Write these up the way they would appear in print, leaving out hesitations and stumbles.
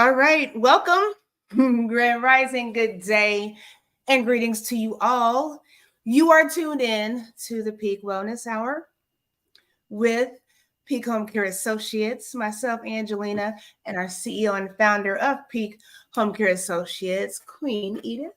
All right, welcome. Grand Rising, good day, and greetings to you all. You are tuned in to the Peak Wellness Hour with Peak Home Care Associates, myself, Angelina, and our CEO and founder of Peak Home Care Associates, Queen Edith.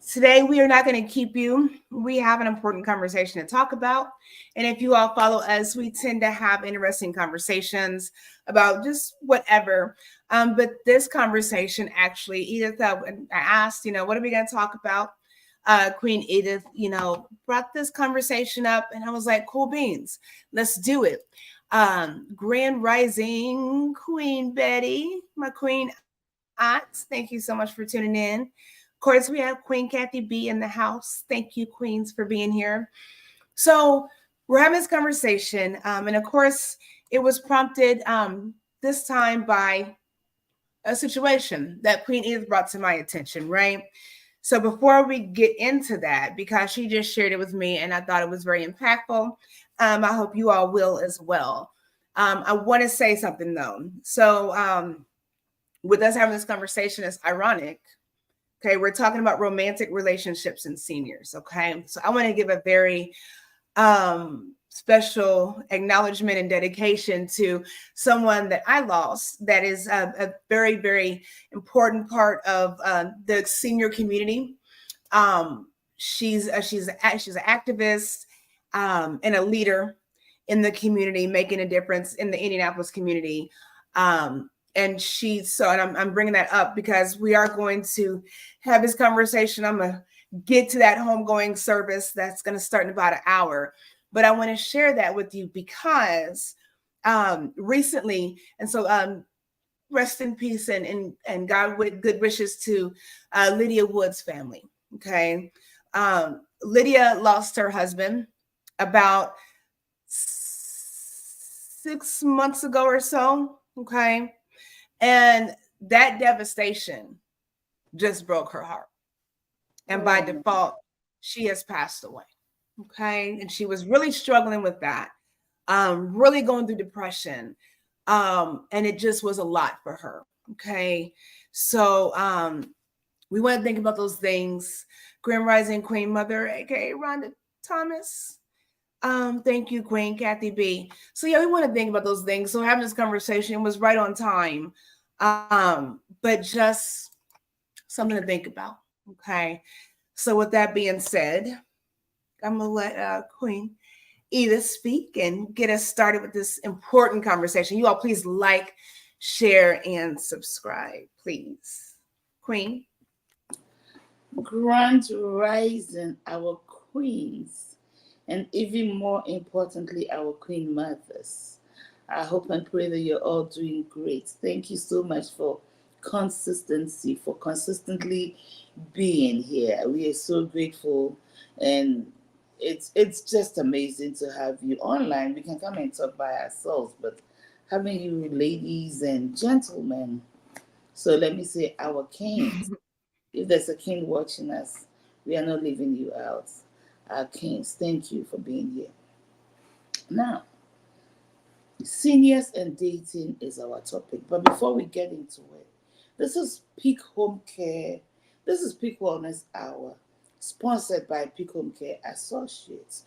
Today, we are not going to keep you. We have an important conversation to talk about. And if you all follow us, we tend to have interesting conversations about just whatever. But this conversation actually, Edith, I asked, what are we going to talk about? Queen Edith, brought this conversation up, and I was like, cool beans, let's do it. Grand Rising, Queen Betty, my Queen Aunt, thank you so much for tuning in. Of course, we have Queen Kathy B in the house. Thank you, Queens, for being here. So we're having this conversation, and of course, it was prompted this time by a situation that Queen Edith brought to my attention, right? So before we get into that, because she just shared it with me and I thought it was very impactful, I hope you all will as well. I want to say something though. So with us having this conversation, it's ironic. Okay, we're talking about romantic relationships and seniors. Okay, so I want to give a very special acknowledgement and dedication to someone that I lost that is a very, very important part of the senior community. She's an activist and a leader in the community, making a difference in the Indianapolis community. And I'm bringing that up because we are going to have this conversation. I'm going to get to that homegoing service that's going to start in about an hour. But I want to share that with you because recently, and so rest in peace and God with good wishes to Lydia Wood's family. Okay. Lydia lost her husband about 6 months ago or so. Okay. And that devastation just broke her heart. And by default, she has passed away. Okay. And she was really struggling with that, really going through depression. And it just was a lot for her. Okay. So we want to think about those things. Grand Rising Queen Mother, aka Rhonda Thomas. Thank you, Queen Kathy B. So yeah, we want to think about those things. So having this conversation was right on time. But just something to think about. Okay. So with that being said, I'm gonna let Queen Edith speak and get us started with this important conversation. You all please like, share, and subscribe, please. Queen. Grand Rising, our queens, and even more importantly, our queen mothers. I hope and pray that you're all doing great. Thank you so much for consistency, for consistently being here. We are so grateful, and it's just amazing to have you online. We can come and talk by ourselves, but having you ladies and gentlemen. So let me say our kings. If there's a king watching us, we are not leaving you out. Our kings, thank you for being here. Now, seniors and dating is our topic. But before we get into it, this is Peak Home Care. This is Peak Wellness Hour, sponsored by Peak Home Care Associates.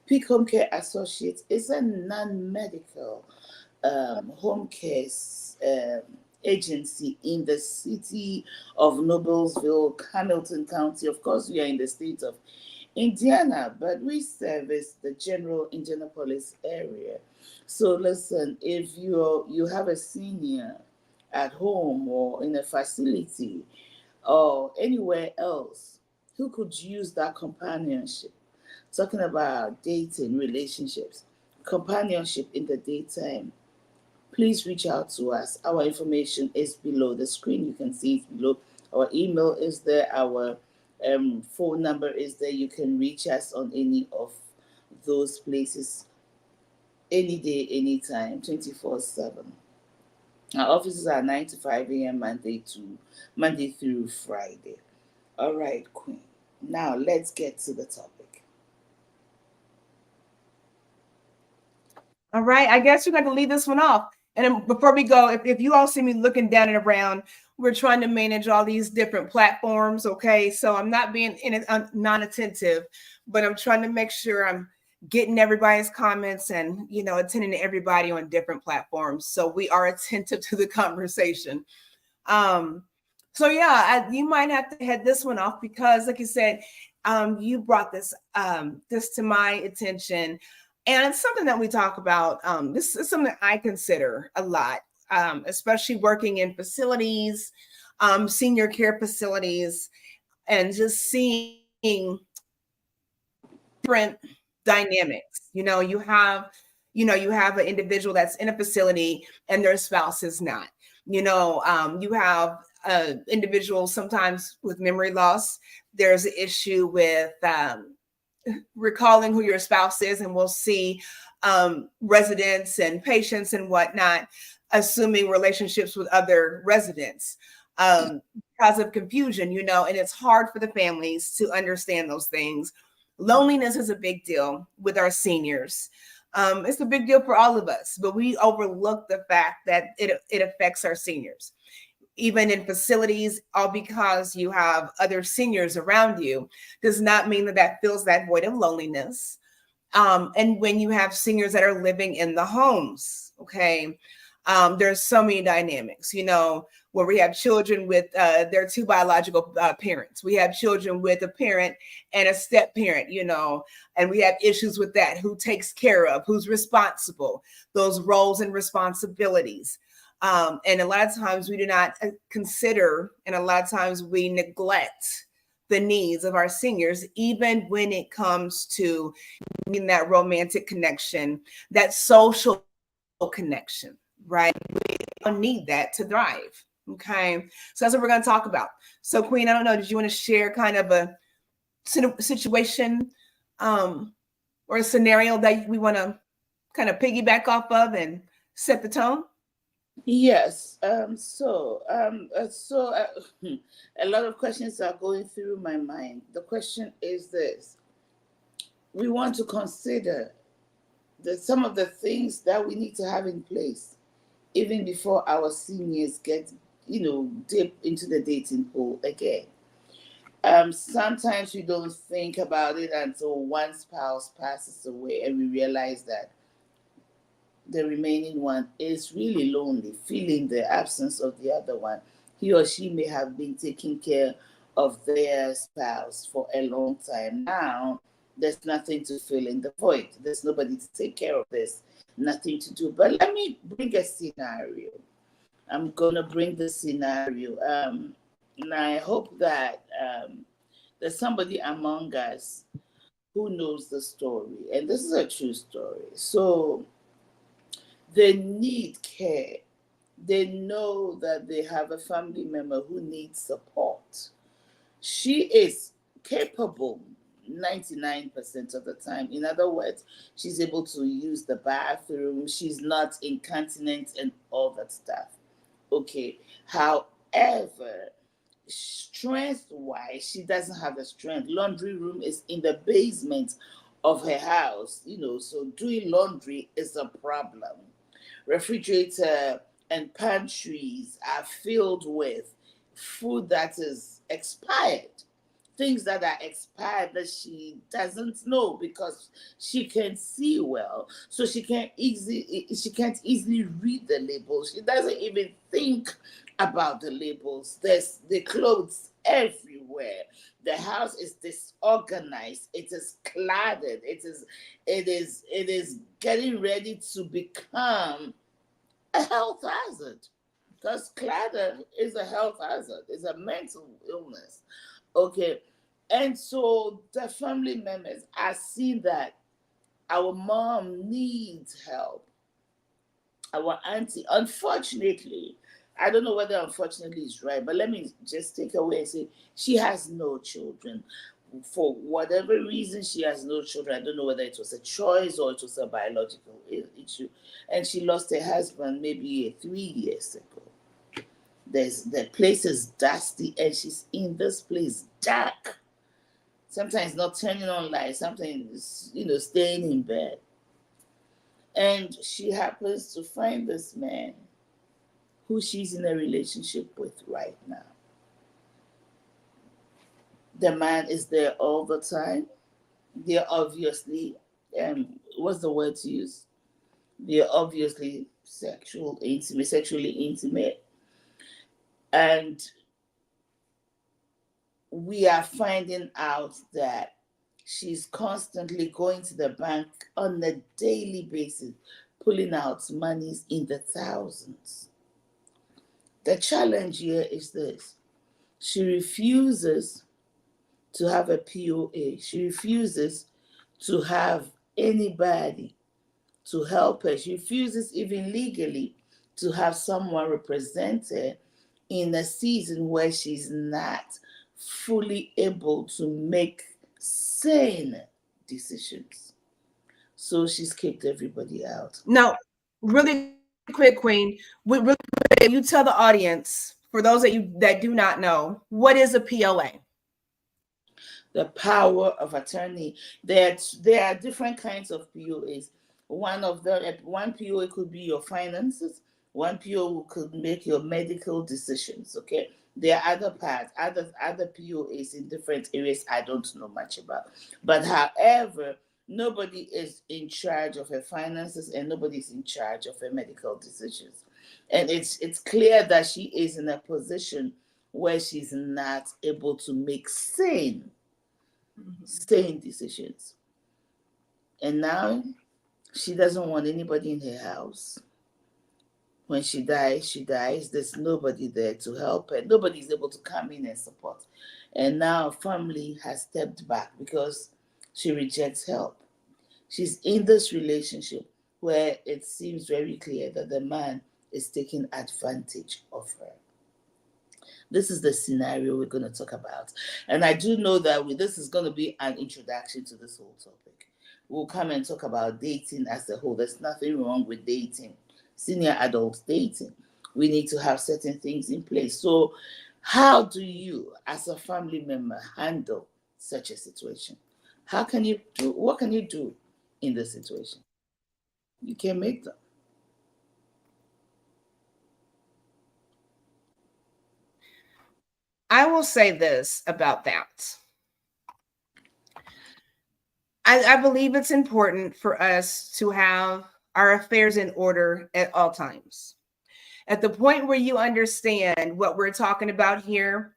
Peak Home Care Associates is a non-medical home care agency in the city of Noblesville, Hamilton County. Of course, we are in the state of Indiana, but we service the general Indianapolis area. So listen, if you have a senior at home or in a facility or anywhere else who could use that companionship, talking about dating, relationships, companionship in the daytime, please reach out to us. Our information is below the screen. You can see it below. Our email is there. Our phone number is there. You can reach us on any of those places any day, anytime, 24/7. Our offices are 9 to 5 a.m. Monday through Friday. All right, Queen. Now let's get to the topic. All right. I guess you're going to leave this one off. And before we go, if you all see me looking down and around, we're trying to manage all these different platforms. Okay. So I'm not being non-attentive, but I'm trying to make sure I'm getting everybody's comments and, attending to everybody on different platforms. So we are attentive to the conversation. So yeah, you might have to head this one off because, like you said, you brought this to my attention, and it's something that we talk about. This is something that I consider a lot, especially working in facilities, senior care facilities, and just seeing different dynamics. You have an individual that's in a facility and their spouse is not. You have individuals sometimes with memory loss. There's an issue with recalling who your spouse is, and we'll see residents and patients and whatnot assuming relationships with other residents because of confusion, and it's hard for the families to understand those things. Loneliness is a big deal with our seniors. It's a big deal for all of us, but we overlook the fact that it affects our seniors. Even in facilities, all because you have other seniors around you does not mean that fills that void of loneliness. And when you have seniors that are living in the homes, okay, there's so many dynamics, where we have children with their two biological parents. We have children with a parent and a step parent, and we have issues with that. Who takes care of, who's responsible, those roles and responsibilities. And a lot of times we do not consider, and a lot of times we neglect the needs of our seniors, even when it comes to that romantic connection, that social connection, right? We don't need that to thrive. Okay. So that's what we're going to talk about. So Queen, I don't know, did you want to share kind of a situation or a scenario that we want to kind of piggyback off of and set the tone? Yes. A lot of questions are going through my mind. The question is this: we want to consider some of the things that we need to have in place even before our seniors get, dip into the dating pool again. Sometimes we don't think about it until one spouse passes away and we realize that the remaining one is really lonely, feeling the absence of the other one. He or she may have been taking care of their spouse for a long time. Now, there's nothing to fill in the void. There's nobody to take care of this, nothing to do. But let me bring a scenario. I'm going to bring the scenario. And I hope that there's somebody among us who knows the story. And this is a true story. So they need care. They know that they have a family member who needs support. She is capable 99% of the time. In other words, she's able to use the bathroom. She's not incontinent and all that stuff. Okay. However, strength-wise, she doesn't have the strength. Laundry room is in the basement of her house, so doing laundry is a problem. Refrigerator and pantries are filled with food that is expired, things that are expired that she doesn't know because she can see well, so she can't easily read the labels. She doesn't even think about the labels. There's the clothes everywhere. The house is disorganized. It is cluttered. It is getting ready to become a health hazard, because clutter is a health hazard. It's a mental illness. Okay. And so the family members are seeing that our mom needs help. Our auntie, unfortunately, I don't know whether unfortunately is right, but let me just take away and say she has no children. For whatever reason, she has no children. I don't know whether it was a choice or it was a biological issue. And she lost her husband maybe 3 years ago. The place is dusty and she's in this place dark. Sometimes not turning on lights, sometimes, staying in bed. And she happens to find this man who she's in a relationship with right now. The man is there all the time. They're obviously, what's the word to use? They're obviously sexually intimate. And we are finding out that she's constantly going to the bank on a daily basis, pulling out monies in the thousands. The challenge here is this: she refuses to have a POA. She refuses to have anybody to help her. She refuses, even legally, to have someone represent her in a season where she's not fully able to make sane decisions. So she's kicked everybody out. Now, really quick, Queen, really quick, you tell the audience, for those of you that do not know, what is a POA? The power of attorney. There are different kinds of POAs. One POA could be your finances. One POA could make your medical decisions. Okay, there are other parts, other POAs in different areas I don't know much about. But however, nobody is in charge of her finances and nobody is in charge of her medical decisions. And it's clear that she is in a position where she's not able to make sane decisions. And now she doesn't want anybody in her house. When she dies, there's nobody there to help her. Nobody's able to come in and support. And now family has stepped back because she rejects help. She's in this relationship where it seems very clear that the man is taking advantage of her. This is the scenario we're going to talk about. And I do know that this is going to be an introduction to this whole topic. We'll come and talk about dating as a whole. There's nothing wrong with dating, senior adult dating. We need to have certain things in place. So how do you, as a family member, handle such a situation? What can you do in this situation? You can't make them. I will say this about that. I believe it's important for us to have our affairs in order at all times. At the point where you understand what we're talking about here,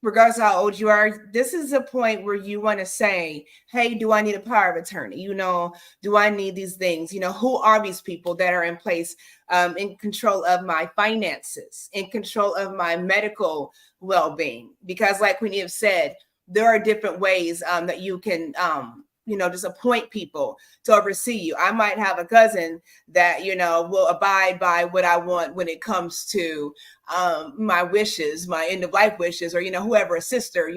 regardless of how old you are, this is a point where you want to say, hey, do I need a power of attorney? Do I need these things? Who are these people that are in place, in control of my finances, in control of my medical well-being? Because like we have said, there are different ways that you can, just appoint people to oversee you. I might have a cousin that, will abide by what I want when it comes to my wishes, my end of life wishes, or, whoever, a sister,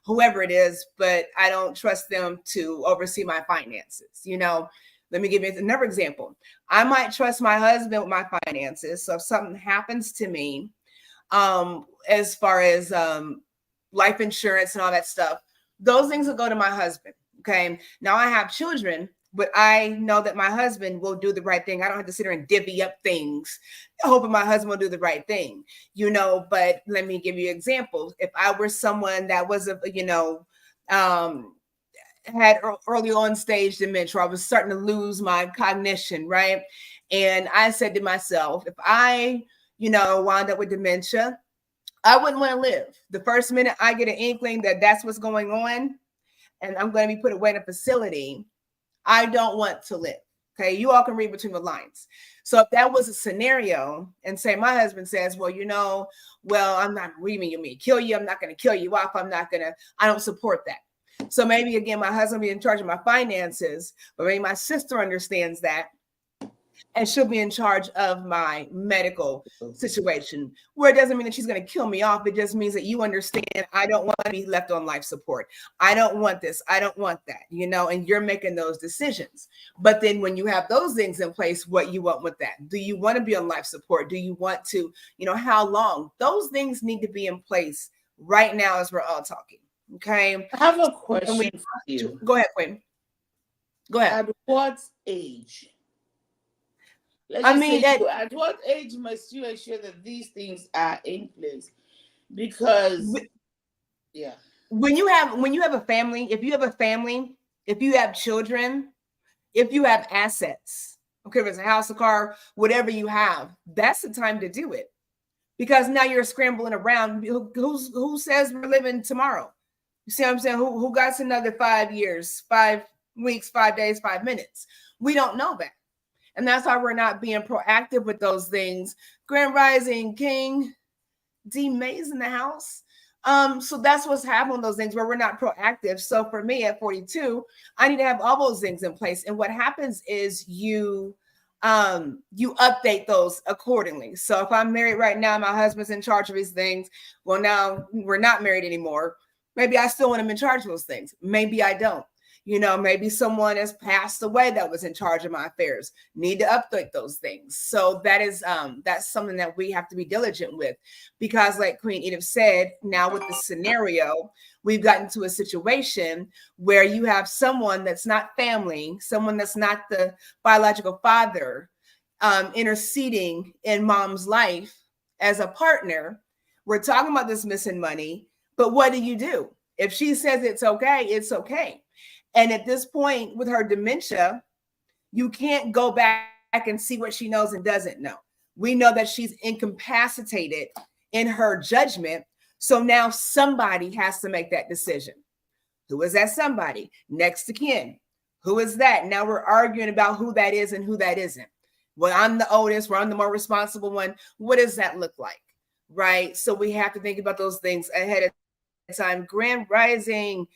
whoever it is, but I don't trust them to oversee my finances. Let me give you another example. I might trust my husband with my finances. So if something happens to me, as far as life insurance and all that stuff, those things will go to my husband. Okay. Now I have children, but I know that my husband will do the right thing. I don't have to sit there and divvy up things, hoping my husband will do the right thing, but let me give you examples. If I were someone that was, had early on stage dementia, I was starting to lose my cognition, right? And I said to myself, if I, wound up with dementia, I wouldn't want to live. The first minute I get an inkling that that's what's going on, and I'm going to be put away in a facility, I don't want to live. Okay. You all can read between the lines. So if that was a scenario, and say my husband says, well, I'm not leaving you, me kill you. I'm not going to kill you off. I don't support that. So maybe again, my husband will be in charge of my finances, but maybe my sister understands that, and she'll be in charge of my medical situation, where it doesn't mean that she's going to kill me off. It just means that you understand I don't want to be left on life support. I don't want this. I don't want that, and you're making those decisions. But then when you have those things in place, what you want with that? Do you want to be on life support? Do you want to, how long? Those things need to be in place right now as we're all talking. Okay. I have a question for you. Go ahead, Quinn. Go ahead. At what age? Let's I just mean, say at what age must you ensure that these things are in place? Because yeah. when you have a family, if you have a family, if you have children, if you have assets, okay, if it's a house, a car, whatever you have, that's the time to do it. Because now you're scrambling around. Who says we're living tomorrow? You see what I'm saying? Who got another 5 years, 5 weeks, 5 days, 5 minutes? We don't know that. And that's why we're not being proactive with those things. Grand Rising, King, D Mays in the house. So that's what's happening with those things where we're not proactive. So for me at 42, I need to have all those things in place. And what happens is you update those accordingly. So if I'm married right now, my husband's in charge of these things. Well, now we're not married anymore. Maybe I still want him in charge of those things. Maybe I don't. Maybe someone has passed away that was in charge of my affairs. Need to update those things. So that's something that we have to be diligent with, because like Queen Edith said, now with the scenario, we've gotten to a situation where you have someone that's not family, someone that's not the biological father, interceding in mom's life as a partner. We're talking about this missing money, but what do? If she says it's okay, it's okay. And at this point with her dementia, you can't go back and see what she knows and doesn't know. We know that she's incapacitated in her judgment. So now somebody has to make that decision. Who is that somebody? Next to kin. Who is that? Now we're arguing about who that is and who that isn't. Well, I'm the oldest, I'm the more responsible one. What does that look like? Right? So we have to think about those things ahead of time. Grand Rising,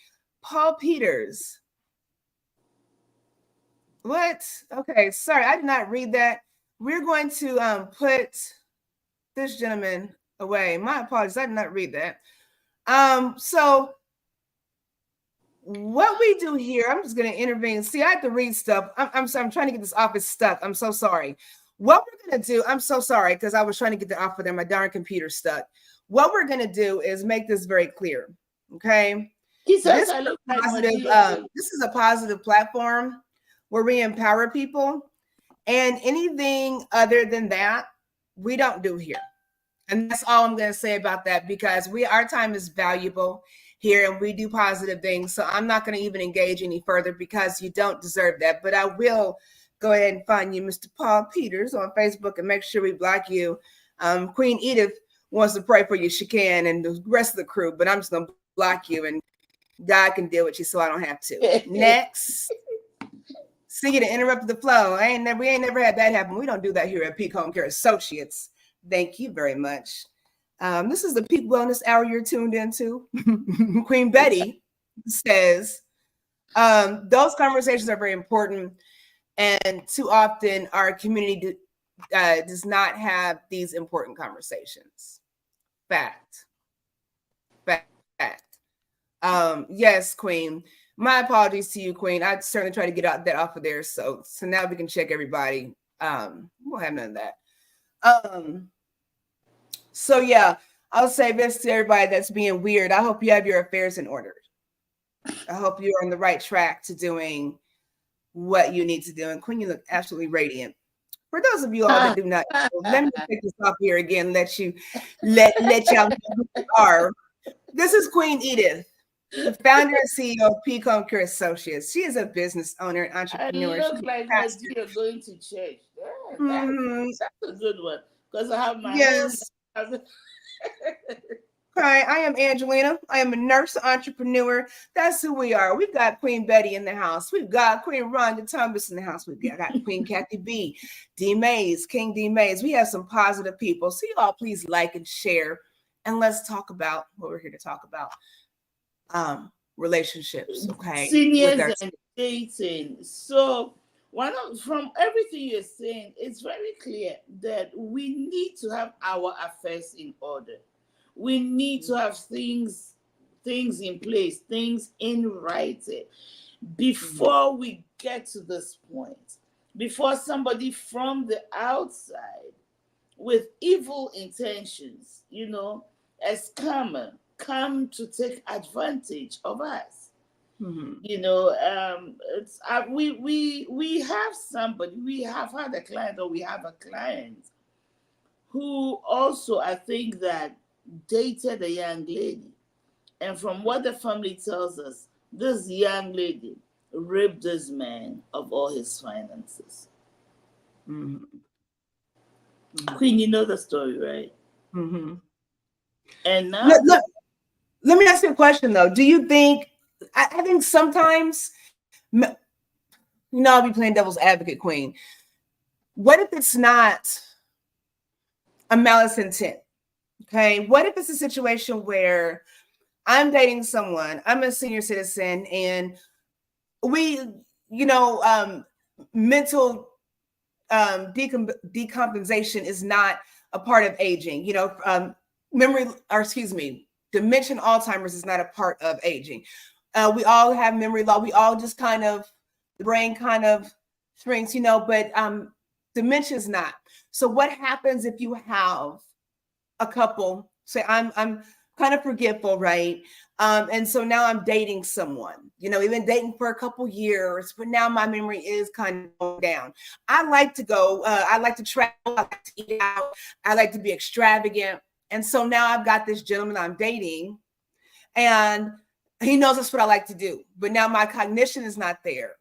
Paul Peters. What? Okay, sorry, I did not read that. We're going to put this gentleman away. My apologies, I did not read that. So what we do here, I'm just going to intervene. See, I have to read stuff. I'm sorry, I'm trying to get this office stuck. I'm so sorry. What we're going to do, I'm so sorry, because I was trying to get the office there. My darn computer stuck. What we're going to do is make this very clear. Okay. He says, this is a positive platform where we empower people, and anything other than that, we don't do here. And that's all I'm going to say about that, because our time is valuable here and we do positive things. So I'm not going to even engage any further because you don't deserve that. But I will go ahead and find you, Mr. Paul Peters, on Facebook and make sure we block you. Queen Edith wants to pray for you. She can, and the rest of the crew, but I'm just going to block you and God can deal with you so I don't have to. Next. See, you to interrupt the flow. We ain't never had that happen. We don't do that here at Peak Homecare Associates. Thank you very much. This is the Peak Wellness Hour you're tuned into. Queen Betty says, those conversations are very important. And too often our community does not have these important conversations. Fact. Yes, Queen. My apologies to you, Queen. I certainly try to get that off of there. So now we can check everybody. We'll have none of that. So yeah, I'll say this to everybody that's being weird. I hope you have your affairs in order. I hope you're on the right track to doing what you need to do. And Queen, you look absolutely radiant. For those of you all that do not know, let me take this off here again. Let y'all know who you are. This is Queen Edith, the founder and CEO of Peak Homecare Associates. She is a business owner and entrepreneur. You look like you're going to church. That's a good one, because I have my own. Hi, I am Angelina. I am a nurse entrepreneur. That's who we are. We've got Queen Betty in the house. We've got Queen Rhonda Thomas in the house. We've got Queen Kathy B, D Mays, King D Mays. We have some positive people. So you all please like and share, and let's talk about what we're here to talk about. Relationships, okay? Seniors and dating. So from everything you're saying, it's very clear that we need to have our affairs in order. We need to have things in place, things in writing before we get to this point. Before somebody from the outside with evil intentions, as come to take advantage of us. Mhm. You know, it's we have somebody, we have had a client, or we have a client who also, I think, that dated a young lady, and from what the family tells us, this young lady ripped this man of all his finances. Mhm. Queen, you know the story, right? Mhm. And now Let me ask you a question though. Do you think? I think sometimes, I'll be playing devil's advocate, Queen. What if it's not a malice intent? Okay. What if it's a situation where I'm dating someone, I'm a senior citizen, and we, mental decompensation is not a part of aging. Dementia, Alzheimer's is not a part of aging. We all have memory loss. We all just kind of, the brain kind of shrinks, but dementia is not. So what happens if you have a couple say, I'm kind of forgetful, right? And so now I'm dating someone, even dating for a couple years, but now my memory is kind of going down. I like to go, I like to travel, I like to eat out, I like to be extravagant. And so now I've got this gentleman I'm dating, and he knows that's what I like to do. But now my cognition is not there.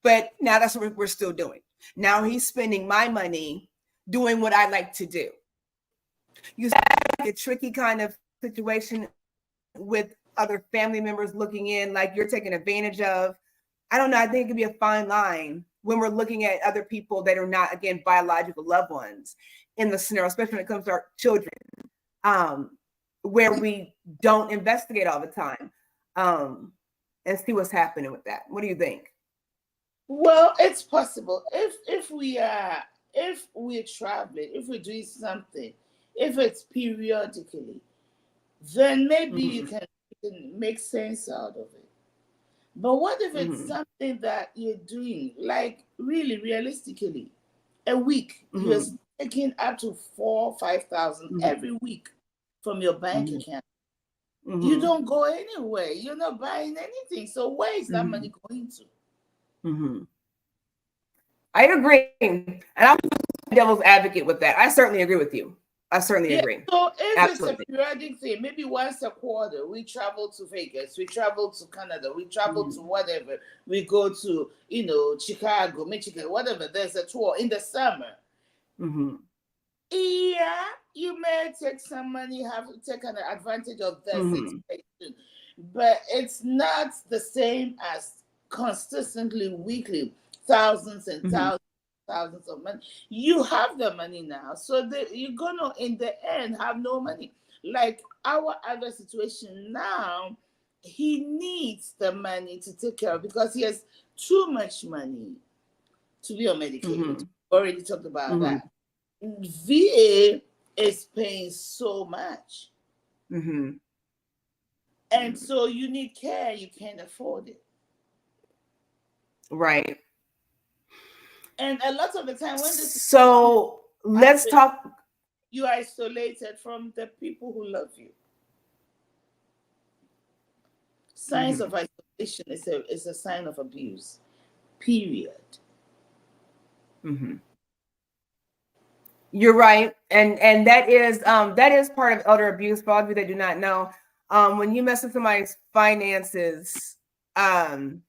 But now that's what we're still doing. Now he's spending my money doing what I like to do. You see a tricky kind of situation with other family members looking in, like you're taking advantage of. I don't know. I think it could be a fine line when we're looking at other people that are not, again, biological loved ones in the scenario, especially when it comes to our children, where we don't investigate all the time, and see what's happening with that. What do you think? well, it's possible if we're traveling, if we're doing something, if it's periodically, then maybe Mm-hmm. you can make sense out of it. But what if it's Mm-hmm. something that you're doing, like really realistically, a week, you're Mm-hmm. taking up to 4,000, 5,000 every week from your bank Mm-hmm. account. You Mm-hmm. don't go anywhere. You're not buying anything. So where is that Mm-hmm. money going to? Mm-hmm. I agree. And I'm devil's advocate with that. I certainly agree with you. I certainly Yeah. agree. So if it's a Absolutely. periodic thing, maybe once a quarter, we travel to Vegas, we travel to Canada, we travel to Mm-hmm. whatever, we go to, Chicago, Michigan, whatever. There's a tour in the summer. Mm-hmm. Yeah, you may take some money, have take an advantage of the Mm-hmm. situation, but it's not the same as consistently weekly thousands and Mm-hmm. thousands of money. You have the money now, so you're gonna in the end have no money. Like our other situation now, he needs the money to take care of because he has too much money to be on Medicaid. Mm-hmm. Already talked about Mm-hmm. that. VA is paying so much. Mm-hmm. And so you need care, you can't afford it. Right. And a lot of the time when this situation So let's happens, talk. you are isolated from the people who love you. Signs Mm-hmm. of isolation is a sign of abuse. Period. Mm-hmm. You're right, and that is part of elder abuse. For all of you that do not know, when you mess with somebody's finances, um,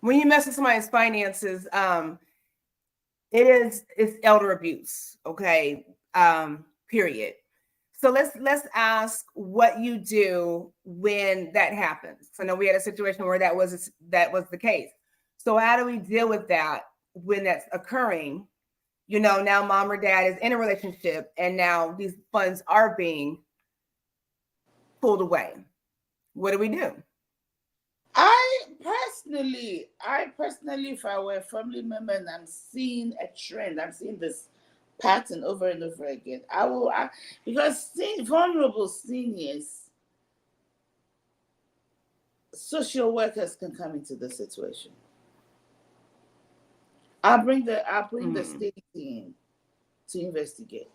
when you mess with somebody's finances, it's elder abuse. Okay, period. So let's ask what you do when that happens. So, I know we had a situation where that was the case. So how do we deal with that when that's occurring? Now mom or dad is in a relationship, and now these funds are being pulled away. What do we do? I personally, if I were a family member and I'm seeing a trend, I'm seeing this pattern over and over again, because vulnerable seniors, social workers can come into the situation. I'll bring the Mm-hmm. state team to investigate.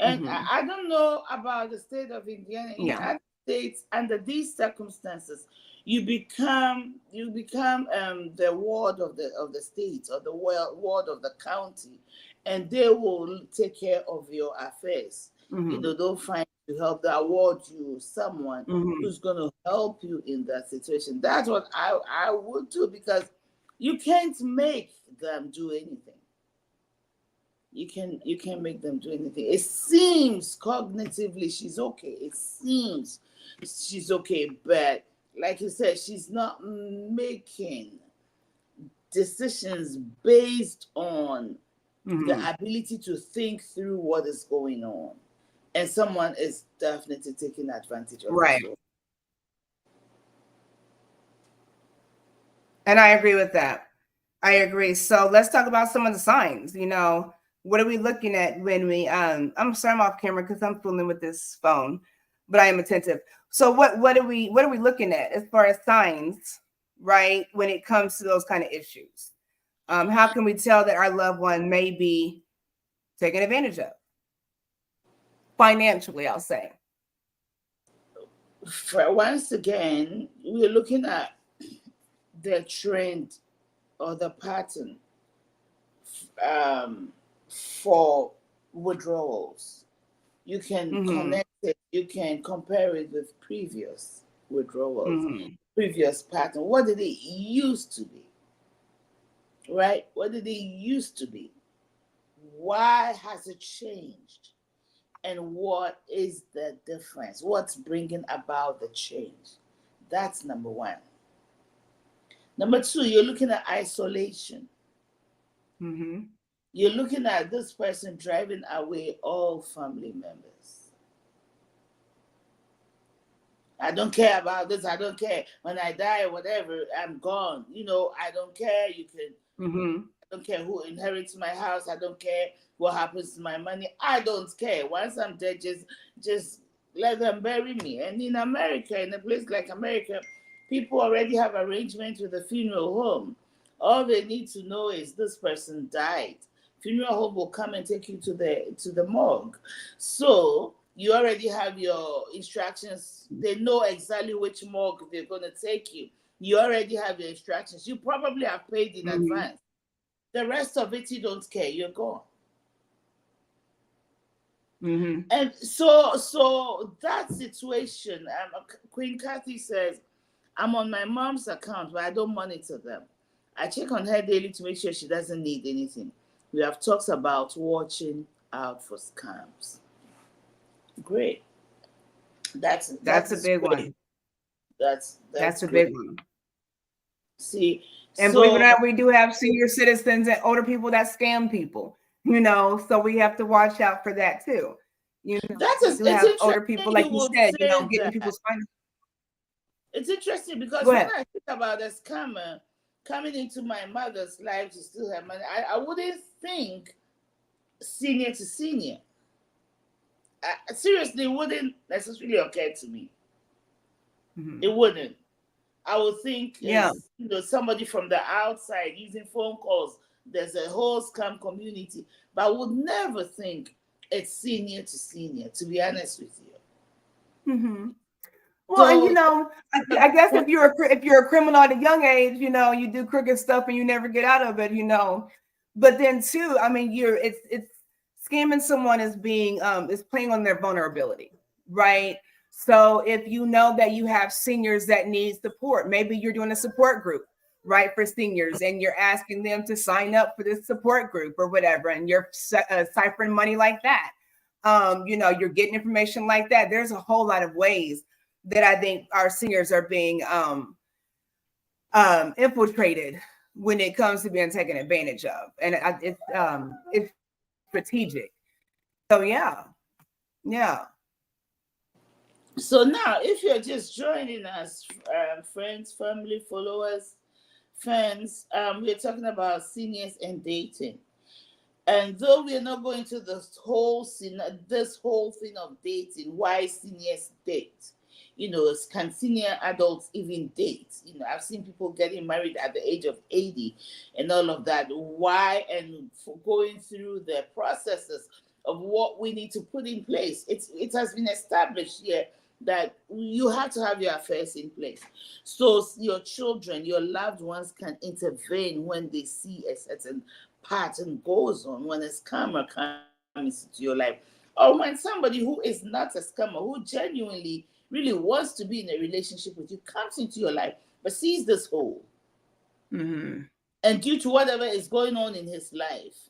And Mm-hmm. I don't know about the state of Indiana. In Yeah. other states, under these circumstances, you become the ward of the state, or the ward of the county, and they will take care of your affairs. Mm-hmm. They'll find to help. They award you someone Mm-hmm. who's going to help you in that situation. That's what I would do, because you can't make them do anything. You can make them do anything. It seems cognitively she's okay. It seems she's okay, but like you said, she's not making decisions based on the Mm-hmm. ability to think through what is going on. And someone is definitely taking advantage of this Right. role. And I agree with that. I agree. So let's talk about some of the signs. What are we looking at when we I'm sorry, I'm off camera because I'm fooling with this phone, but I am attentive. So what are we looking at as far as signs, right? When it comes to those kind of issues. How can we tell that our loved one may be taken advantage of? Financially, I'll say. Once again, we're looking at the trend or the pattern for withdrawals. You can Mm-hmm. connect it, you can compare it with previous withdrawals, Mm-hmm. previous pattern. What did it used to be? Right? What did it used to be? Why has it changed? And what is the difference? What's bringing about the change? That's number one. Number two, you're looking at isolation. Mm-hmm. You're looking at this person driving away all family members. I don't care about this. I don't care. When I die, whatever, I'm gone. I don't care. Mm-hmm. I don't care who inherits my house. I don't care what happens to my money. I don't care. Once I'm dead, just let them bury me. And in America, in a place like America, people already have arrangements with the funeral home. All they need to know is this person died. Funeral home will come and take you to the morgue. So you already have your instructions. They know exactly which morgue they're going to take you. You already have your instructions. You probably have paid in Mm-hmm. advance. The rest of it, you don't care. You're gone. Mm-hmm. And so that situation, Queen Kathy says, I'm on my mom's account, but I don't monitor them. I check on her daily to make sure she doesn't need anything. We have talked about watching out for scams. Great. That That's a is big great. one. That's That's a big great. one. See, And believe it or so not, we do have senior citizens and older people that scam people, so we have to watch out for that too. that We is do it's have older people, interesting like you you would said, say getting that. people's finances. It's interesting Go because when ahead. I think about a scammer coming into my mother's life to steal her money, I wouldn't think senior to senior. Seriously, it wouldn't necessarily occur to me. Mm-hmm. It wouldn't. I would think Yeah. it's somebody from the outside using phone calls. There's a whole scam community, but I would never think it's senior to senior. To be honest with you. Mm-hmm. Well, and So I guess if you're a criminal at a young age, you do crooked stuff and you never get out of it. But then too, I mean, it's scamming someone is playing on their vulnerability, right? So if you know that you have seniors that need support, maybe you're doing a support group, right, for seniors, and you're asking them to sign up for this support group or whatever, and you're ciphering money like that. You're getting information like that. There's a whole lot of ways that I think our seniors are being infiltrated when it comes to being taken advantage of, and it's strategic. So yeah. now, if you're just joining us, friends, family, followers, fans, we're talking about seniors and dating. And though we're not going to this whole thing of dating, why seniors date? Can senior adults even date? I've seen people getting married at the age of 80 and all of that. Why? And for going through the processes of what we need to put in place. It has been established here that you have to have your affairs in place. So your children, your loved ones can intervene when they see a certain pattern goes on, when a scammer comes into your life, or when somebody who is not a scammer, who genuinely really wants to be in a relationship with you, comes into your life but sees this hole. Mm-hmm. And due to whatever is going on in his life,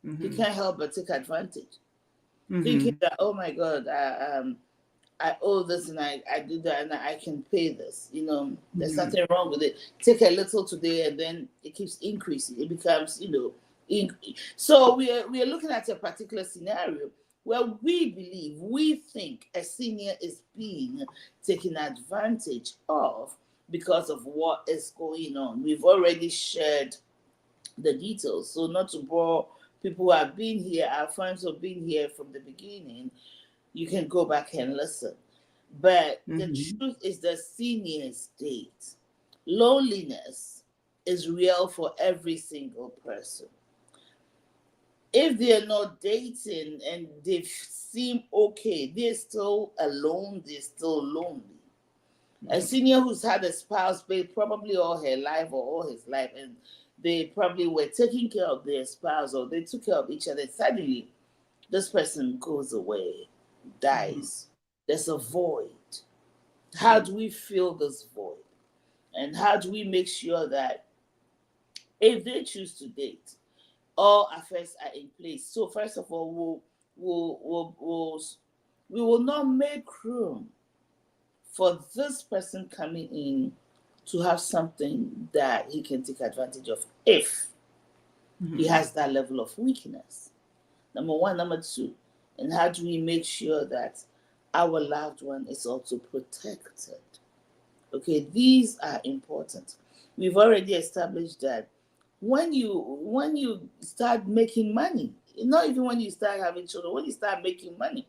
he Mm-hmm. can't help but take advantage, Mm-hmm. thinking that, oh my God, I owe this and I do that and I can pay this. There's Mm-hmm. nothing wrong with it. Take a little today and then it keeps increasing. It becomes, so we are looking at a particular scenario where we think a senior is being taken advantage of because of what is going on. We've already shared the details. So not to bore people who have been here, our friends who have been here from the beginning, you can go back and listen. But the Mm-hmm. truth is that senior state, loneliness is real for every single person. If they're not dating and they seem okay, they're still alone, they're still lonely. A senior who's had a spouse probably all her life or all his life, and they probably were taking care of their spouse or they took care of each other. Suddenly, this person goes away, Mm-hmm. dies. There's a void. How do we fill this void? And how do we make sure that if they choose to date, all affairs are in place? So first of all, we will not make room for this person coming in to have something that he can take advantage of if he Mm-hmm. has that level of weakness. Number one. Number two, and how do we make sure that our loved one is also protected? Okay, these are important. We've already established that when you start making money, not even when you start having children, when you start making money,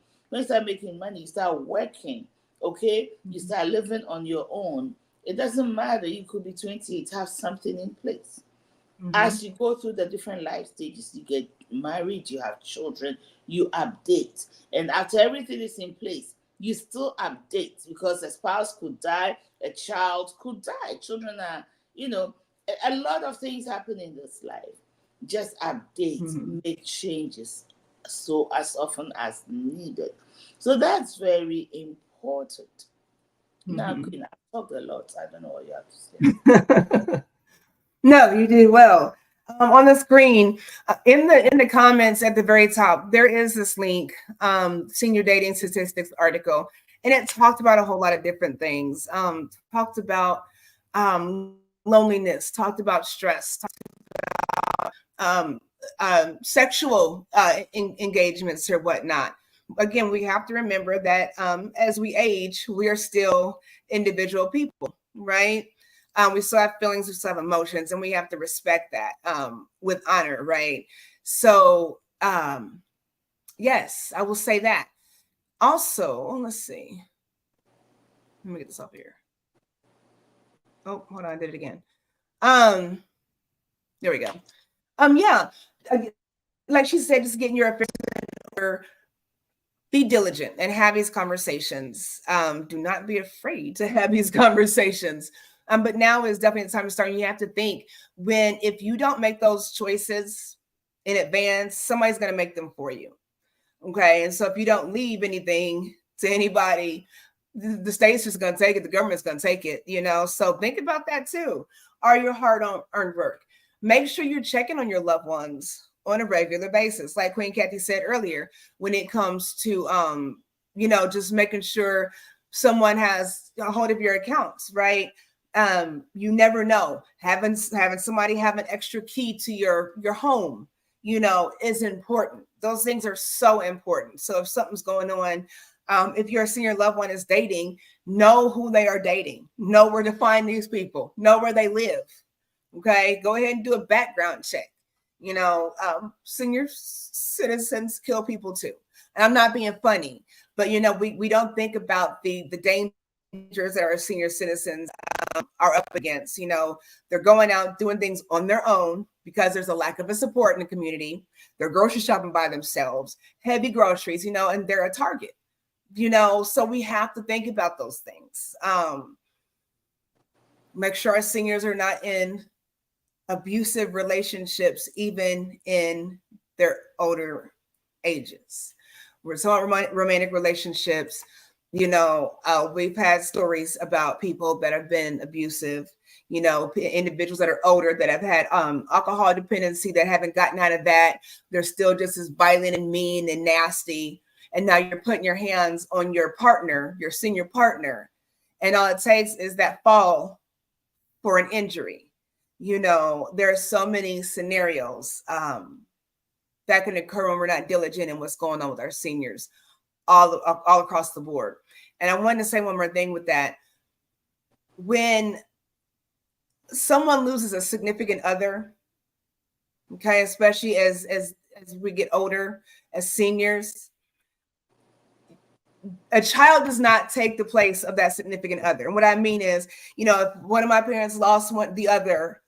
you start working, okay, you start living on your own. It doesn't matter. You could be 28, have something in place. Mm-hmm. As you go through the different life stages, you get married, you have children, you update. And after everything is in place, you still update because a spouse could die, a child could die. Children are, a lot of things happen in this life. Just update, Mm-hmm. make changes so as often as needed. So that's very important. Now, Mm-hmm. Queen, I've talked a lot. I don't know what you have to say. No, you did well. On the screen, in the comments at the very top, there is this link, senior dating statistics article, and it talked about a whole lot of different things. Talked about loneliness, talked about stress, um, sexual engagements or whatnot. Again, we have to remember that as we age, we are still individual people, right? We still have feelings, we still have emotions, and we have to respect that with honor, right? So, yes, I will say that. Also, let's see. Let me get this up here. Oh, hold on, I did it again. Um, there we go. Yeah, like she said, just getting your affairs, be diligent and have these conversations. Do not be afraid to have these conversations. But now is definitely the time to start. You have to think if you don't make those choices in advance, somebody's going to make them for you. Okay. And so if you don't leave anything to anybody, the state's just going to take it. The government's going to take it, So think about that too. Are your hard earned work? Make sure you're checking on your loved ones on a regular basis. Like Queen Kathy said earlier, when it comes to, just making sure someone has a hold of your accounts, right? You never know. Having somebody have an extra key to your home, is important. Those things are so important. So if something's going on, if your senior loved one is dating, know who they are dating, know where to find these people, know where they live. Okay, go ahead and do a background check. Senior citizens kill people too. And I'm not being funny, but we don't think about the danger dangers that our senior citizens are up against. They're going out doing things on their own because there's a lack of a support in the community. They're grocery shopping by themselves, heavy groceries, and they're a target, so we have to think about those things. Make sure our seniors are not in abusive relationships, even in their older ages. We're talking about romantic relationships. We've had stories about people that have been abusive, individuals that are older that have had alcohol dependency that haven't gotten out of that. They're still just as violent and mean and nasty. And now you're putting your hands on your partner, your senior partner. And all it takes is that fall for an injury. There are so many scenarios that can occur when we're not diligent in what's going on with our seniors all across the board. And I wanted to say one more thing with that. When someone loses a significant other, okay, especially as we get older, as seniors, a child does not take the place of that significant other. And what I mean is, if one of my parents lost the other,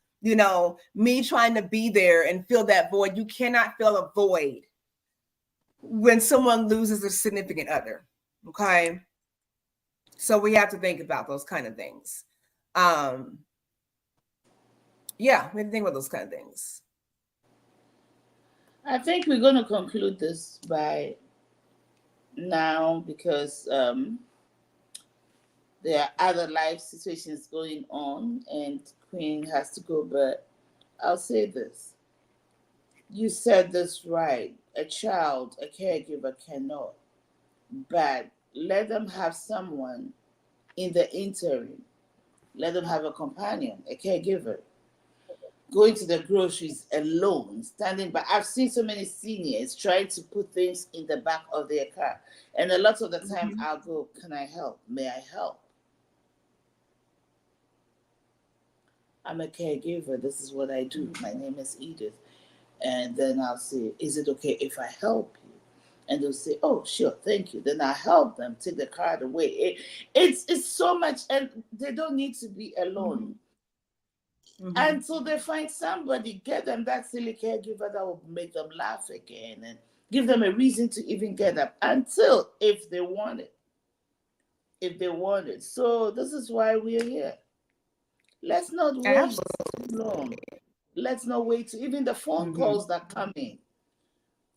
me trying to be there and fill that void, you cannot fill a void when someone loses a significant other. Okay. So we have to think about those kind of things. Yeah, we have to think about those kind of things. I think we're going to conclude this by now because there are other life situations going on and Queen has to go. But I'll say this. You said this right. A child, a caregiver cannot. But let them have someone in the interim. Let them have a companion, a caregiver. Going to the groceries alone, standing by. I've seen so many seniors trying to put things in the back of their car. And a lot of the time I'll go, can I help? May I help? I'm a caregiver. This is what I do. My name is Edith. And then I'll say, is it okay if I help you? And they'll say, oh, sure, thank you. Then I help them take the card away. It's so much, and they don't need to be alone. And so they find somebody, get them that silly caregiver that will make them laugh again and give them a reason to even get up until if they want it. So this is why we're here. Let's not wait too long. Let's not wait to even the phone calls that come in.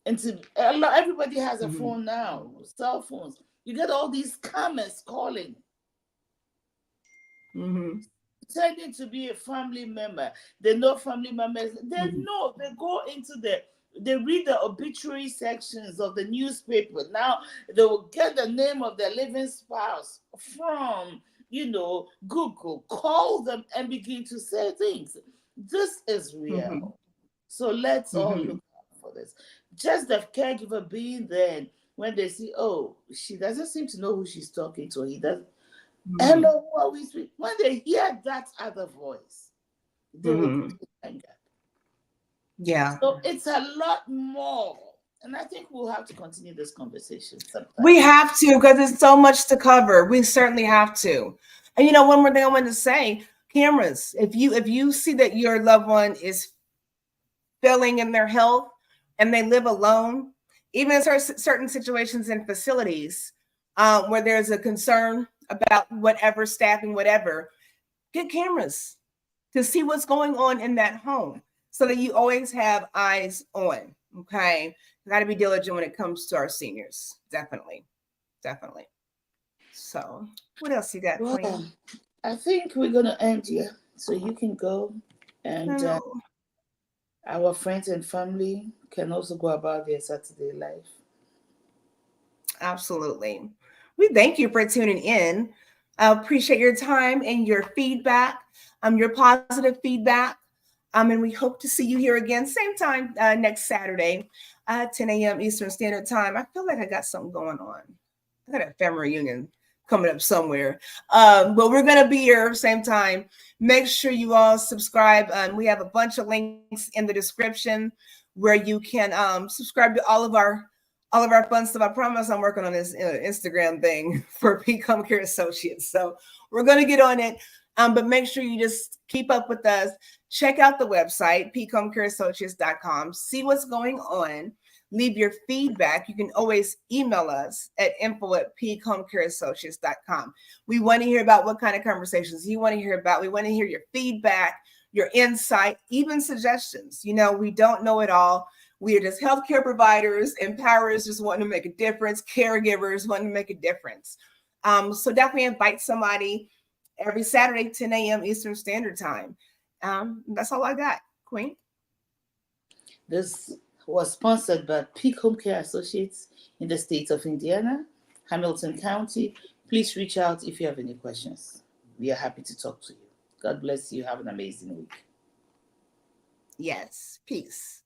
And everybody has a phone now, cell phones. You get all these comments calling. Pretending to be a family member. They know family members. They know. They go into they read the obituary sections of the newspaper. Now they will get the name of their living spouse from, Google. Call them and begin to say things. This is real. So let's all look out for this. Just the caregiver being there when they see, oh, she doesn't seem to know who she's talking to. He doesn't. Hello, who are we speaking? When they hear that other voice, they will be angered. Yeah. So it's a lot more. And I think we'll have to continue this conversation sometime. We have to, because there's so much to cover. We certainly have to. And one more thing I wanted to say, cameras. If you see that your loved one is failing in their health and they live alone, even in certain situations in facilities where there's a concern about whatever, staffing, whatever, get cameras to see what's going on in that home so that you always have eyes on. Okay. You got to be diligent when it comes to our seniors. Definitely. So what else you got, Queen? I think we're going to end here so you can go, and our friends and family can also go about their Saturday life. Absolutely. We thank you for tuning in. I appreciate your time and your feedback, your positive feedback. And we hope to see you here again, same time next Saturday, 10 a.m. Eastern Standard Time. I feel like I got something going on. I got a family reunion coming up somewhere. But we're going to be here same time. Make sure you all subscribe. We have a bunch of links in the description where you can subscribe to all of our all of our fun stuff. I promise I'm working on this Instagram thing for Peak Home Care Associates. So we're going to get on it. But make sure you just keep up with us. Check out the website, peakhomecareassociates.com. See what's going on. Leave your feedback. You can always email us at info@peakhomecareassociates.com. We want to hear about what kind of conversations you want to hear about. We want to hear your feedback, your insight, even suggestions. You know, we don't know it all. We are just healthcare providers, empowerers, just wanting to make a difference, caregivers wanting to make a difference. So definitely invite somebody every Saturday, 10 a.m. Eastern Standard Time. That's all I got, Queen. This was sponsored by Peak Home Care Associates in the state of Indiana, Hamilton County. Please reach out if you have any questions. We are happy to talk to you. God bless you. Have an amazing week. Yes. Peace.